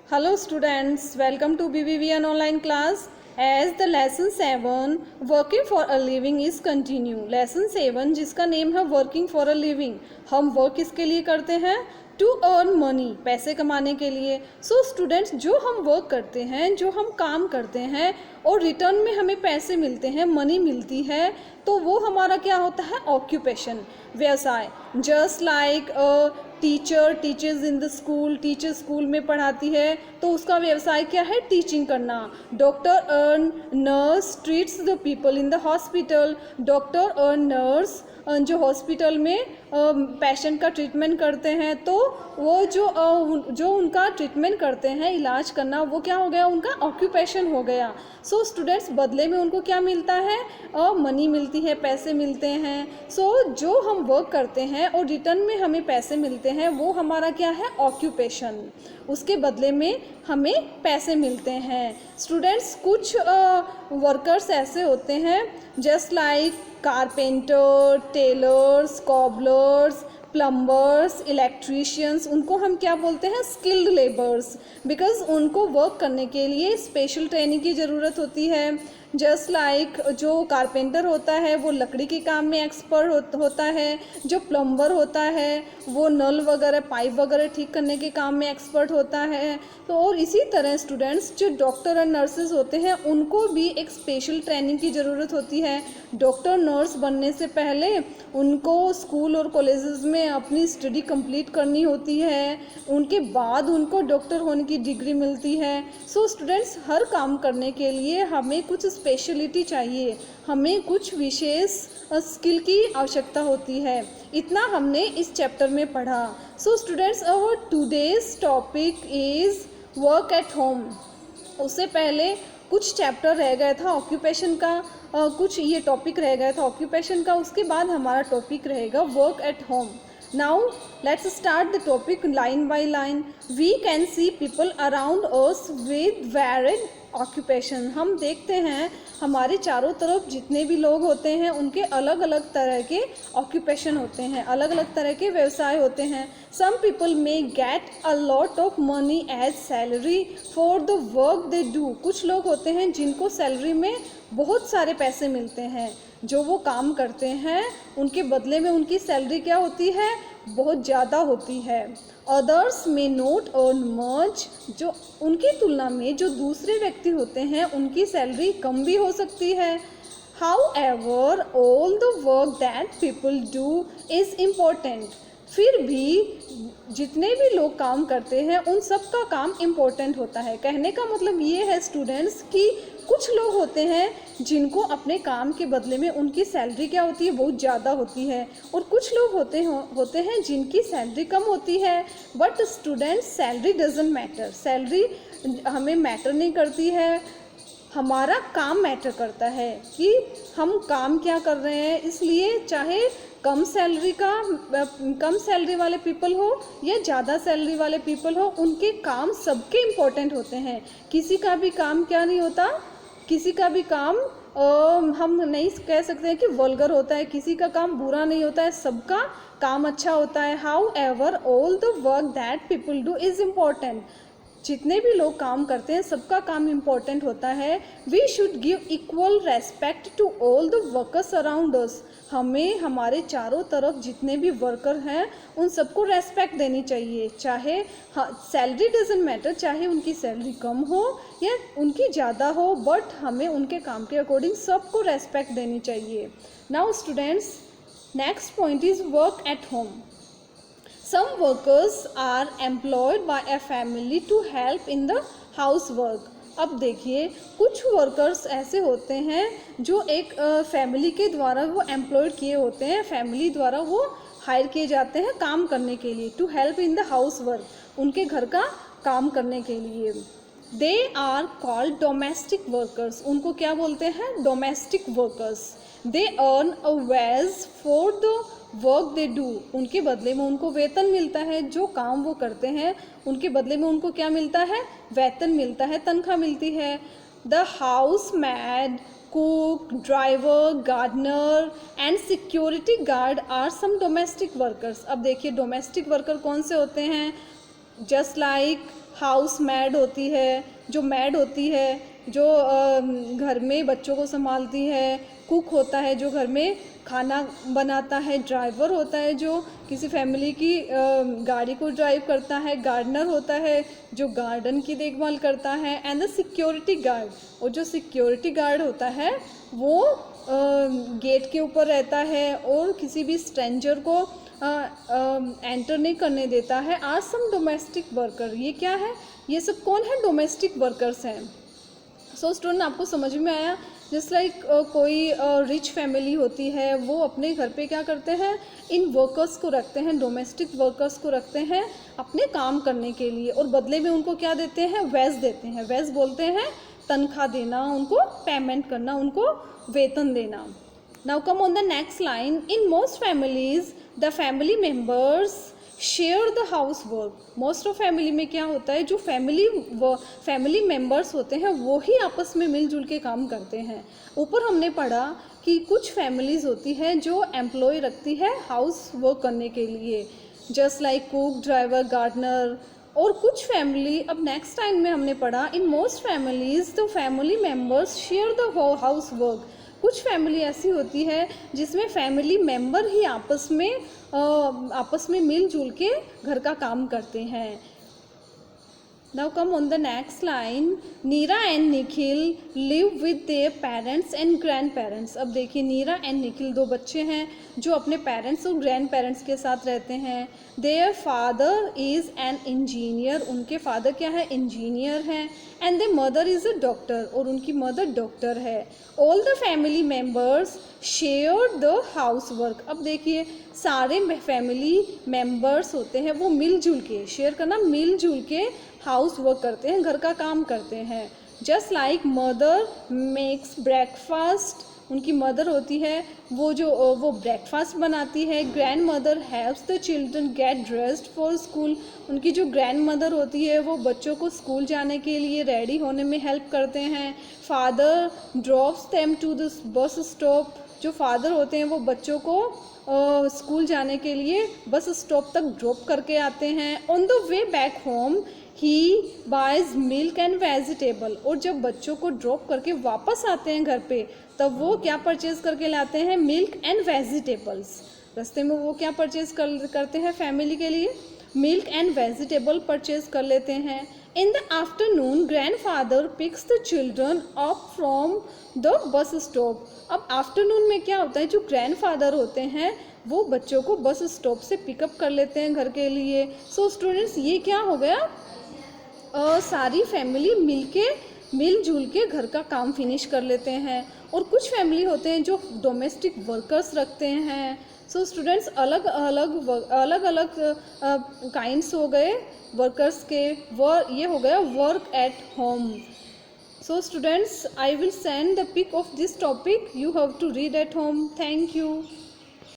Hello students, welcome to BBVN online class. As the lesson 7 working for a living is continue. Lesson 7 जिसका name है working for a living. हम work किसके लिए करते हैं? To earn money, पैसे कमाने के लिए. सो स्टूडेंट्स, जो हम वर्क करते हैं, जो हम काम करते हैं और रिटर्न में हमें पैसे मिलते हैं, मनी मिलती है, तो वो हमारा क्या होता है? ऑक्यूपेशन, व्यवसाय. Just like teacher teachers in the school, teacher school में पढ़ाती है तो उसका व्यवसाय क्या है? टीचिंग करना. Doctor earn, nurse treats the people in the hospital. Doctor earn, nurse जो हॉस्पिटल में पेशेंट का ट्रीटमेंट करते हैं, तो वो जो उनका ट्रीटमेंट करते हैं, इलाज करना, वो क्या हो गया? उनका ऑक्यूपेशन हो गया. सो स्टूडेंट्स, बदले में उनको क्या मिलता है? मनी मिलती है, पैसे मिलते हैं. सो जो हम वर्क करते हैं और रिटर्न में हमें पैसे मिलते हैं, वो हमारा क्या है? ऑक्यूपेशन. उसके बदले में हमें पैसे मिलते हैं. स्टूडेंट्स, कुछ वर्कर्स ऐसे होते हैं just like carpenter, tailors, cobblers, plumbers, electricians. उनको हम क्या बोलते हैं? Skilled labours. बिकॉज उनको वर्क करने के लिए स्पेशल ट्रेनिंग की ज़रूरत होती है. जस्ट लाइक जो कारपेंटर होता है वो लकड़ी के काम में एक्सपर्ट होता है. जो प्लम्बर होता है वो नल वगैरह, पाइप वगैरह ठीक करने के काम में एक्सपर्ट होता है. तो और इसी तरह स्टूडेंट्स, जो डॉक्टर और नर्सेज होते हैं, उनको भी एक स्पेशल ट्रेनिंग की ज़रूरत होती है. डॉक्टर नर्स बनने से पहले उनको स्कूल और कॉलेजेस में अपनी स्टडी कंप्लीट करनी होती है. उनके बाद उनको डॉक्टर होने की डिग्री मिलती है. सो स्टूडेंट्स, हर काम करने के लिए हमें कुछ स्पेशलिटी चाहिए, हमें कुछ विशेष स्किल की आवश्यकता होती है. इतना हमने इस चैप्टर में पढ़ा. So students, our today's topic is work at home. उससे पहले कुछ चैप्टर रह गया था ऑक्यूपेशन का, कुछ ये टॉपिक रह गया था ऑक्यूपेशन का. उसके बाद हमारा टॉपिक रहेगा work at home. Now let's start the topic line by line. We can see people around us with varied occupation. हम देखते हैं हमारे चारों तरफ जितने भी लोग होते हैं, उनके अलग अलग तरह के ऑक्यूपेशन होते हैं, अलग अलग तरह के व्यवसाय होते हैं. Some people may get a lot of money as salary for the work they do. कुछ लोग होते हैं जिनको सैलरी में बहुत सारे पैसे मिलते हैं. जो वो काम करते हैं उनके बदले में उनकी सैलरी क्या होती है? बहुत ज़्यादा होती है. अदर्स में नोट अर्न मच. जो उनकी तुलना में जो दूसरे व्यक्ति होते हैं, उनकी सैलरी कम भी हो सकती है. However, all the work that people do is important. फिर भी जितने भी लोग काम करते हैं, उन सब का काम इम्पोर्टेंट होता है. कहने का मतलब ये है स्टूडेंट्स कि कुछ लोग होते हैं जिनको अपने काम के बदले में उनकी सैलरी क्या होती है? बहुत ज़्यादा होती है. और कुछ लोग होते हैं जिनकी सैलरी कम होती है. But students, salary doesn't matter. Salary हमें मैटर नहीं करती है, हमारा काम मैटर करता है कि हम काम क्या कर रहे हैं. इसलिए चाहे कम सैलरी वाले पीपल हो या ज़्यादा सैलरी वाले पीपल हो, उनके काम सबके इम्पोर्टेंट होते हैं. किसी का भी काम क्या नहीं होता? किसी का भी काम हम नहीं कह सकते हैं कि वल्गर होता है. किसी का काम बुरा नहीं होता है, सबका काम अच्छा होता है. However, all the work that people do is important. जितने भी लोग काम करते हैं, सबका काम इम्पोर्टेंट होता है. We should give equal respect to all the workers around us. हमें हमारे चारों तरफ जितने भी वर्कर हैं, उन सबको रेस्पेक्ट देनी चाहिए. चाहे सैलरी डजंट मैटर, चाहे उनकी सैलरी कम हो या उनकी ज़्यादा हो, बट हमें उनके काम के अकॉर्डिंग सबको रेस्पेक्ट देनी चाहिए. Now students, next point is work at home. Some workers are employed by a family to help in the housework. अब देखिए, कुछ वर्कर्स ऐसे होते हैं जो एक फैमिली के द्वारा वो एम्प्लॉयड किए होते हैं, फैमिली द्वारा वो हायर किए जाते हैं काम करने के लिए. To help in the house work, उनके घर का काम करने के लिए. They are called domestic workers. उनको क्या बोलते हैं? Domestic workers. They earn a wage for the work they do. उनके बदले में उनको वेतन मिलता है. जो काम वो करते हैं उनके बदले में उनको क्या मिलता है? वेतन मिलता है, तनख्वाह मिलती है. The house mad, cook, driver, gardener and security guard are some domestic workers. अब देखिए डोमेस्टिक वर्कर कौन से होते हैं? जस्ट लाइक हाउस मैड होती है, जो मैड होती है, जो घर में बच्चों को संभालती है, कुक होता है जो घर में खाना बनाता है, ड्राइवर होता है जो किसी फैमिली की गाड़ी को ड्राइव करता है, गार्डनर होता है जो गार्डन की देखभाल करता है, एंड द सिक्योरिटी गार्ड, और जो सिक्योरिटी गार्ड होता है वो गेट के ऊपर रहता है और किसी भी स्ट्रेंजर को एंटर नहीं करने देता है। आर सम डोमेस्टिक वर्कर, ये क्या है, ये सब कौन है, डोमेस्टिक वर्कर्स हैं। सो स्टूडेंट आपको समझ में आया, जस्ट लाइक कोई रिच फैमिली होती है, वो अपने घर पे क्या करते हैं, इन वर्कर्स को रखते हैं, डोमेस्टिक वर्कर्स को रखते हैं अपने काम करने के लिए, और बदले में उनको क्या देते हैं, वेज देते हैं। वेज बोलते हैं तनख्वाह देना, उनको पेमेंट करना, उनको वेतन देना। Now come on the next line, in most families the family members share the house work. Most of family में क्या होता है, जो फैमिली मेम्बर्स होते हैं वो ही आपस में मिलजुल के काम करते हैं। ऊपर हमने पढ़ा कि कुछ फैमिलीज़ होती हैं जो एम्प्लॉय रखती है हाउस वर्क करने के लिए, just like cook, driver, gardener. और कुछ फैमिली, अब नेक्स्ट टाइम में हमने पढ़ा, in most families the family members share the house work. कुछ फैमिली ऐसी होती है जिसमें फैमिली मेम्बर ही आपस में मिलजुल के घर का काम करते हैं। Now come on the next line, Neera and Nikhil live with their parents and grandparents. अब देखिए नीरा एंड निखिल दो बच्चे हैं जो अपने पेरेंट्स और ग्रैंड पेरेंट्स के साथ रहते हैं। Their father is an engineer, उनके फादर क्या है, इंजीनियर हैं। And there mother is a doctor, और उनकी मदर डॉक्टर है। All the family members share the house work. अब देखिए सारे फैमिली मेम्बर्स होते हैं वो मिलजुल के, शेयर करना, मिलजुल के हाउस वर्क करते हैं, घर का काम करते हैं। Just like mother makes breakfast, उनकी मदर होती है वो ब्रेकफास्ट बनाती है। Grand mother helps the children get dressed for school, उनकी जो ग्रैंड मदर होती है वो बच्चों को स्कूल जाने के लिए रेडी होने में हेल्प करते हैं। Father drops them to the bus stop, जो फादर होते हैं वो बच्चों को स्कूल जाने के लिए बस स्टॉप तक ड्रॉप करके आते हैं। On the way back home he buys milk and vegetable, और जब बच्चों को ड्रॉप करके वापस आते हैं घर पे तब वो क्या परचेज करके लाते हैं, मिल्क एंड वेजिटेबल्स। रास्ते में वो क्या परचेज करते हैं फैमिली के लिए, मिल्क एंड वेजिटेबल परचेज कर लेते हैं। In the afternoon grandfather picks the children up from the bus stop. अब आफ्टरनून में क्या होता है, जो ग्रैंडफादर होते हैं वो बच्चों को बस स्टॉप से पिकअप कर लेते हैं घर के लिए। सो स्टूडेंट्स ये क्या हो गया, सारी फैमिली मिलजुल के घर का काम फिनिश कर लेते हैं। और कुछ फैमिली होते हैं जो डोमेस्टिक वर्कर्स रखते हैं। सो स्टूडेंट्स अलग अलग काइंड्स हो गए वर्कर्स के। ये हो गया work at home. So students I will send the pic of this topic, you have to read at home. Thank you.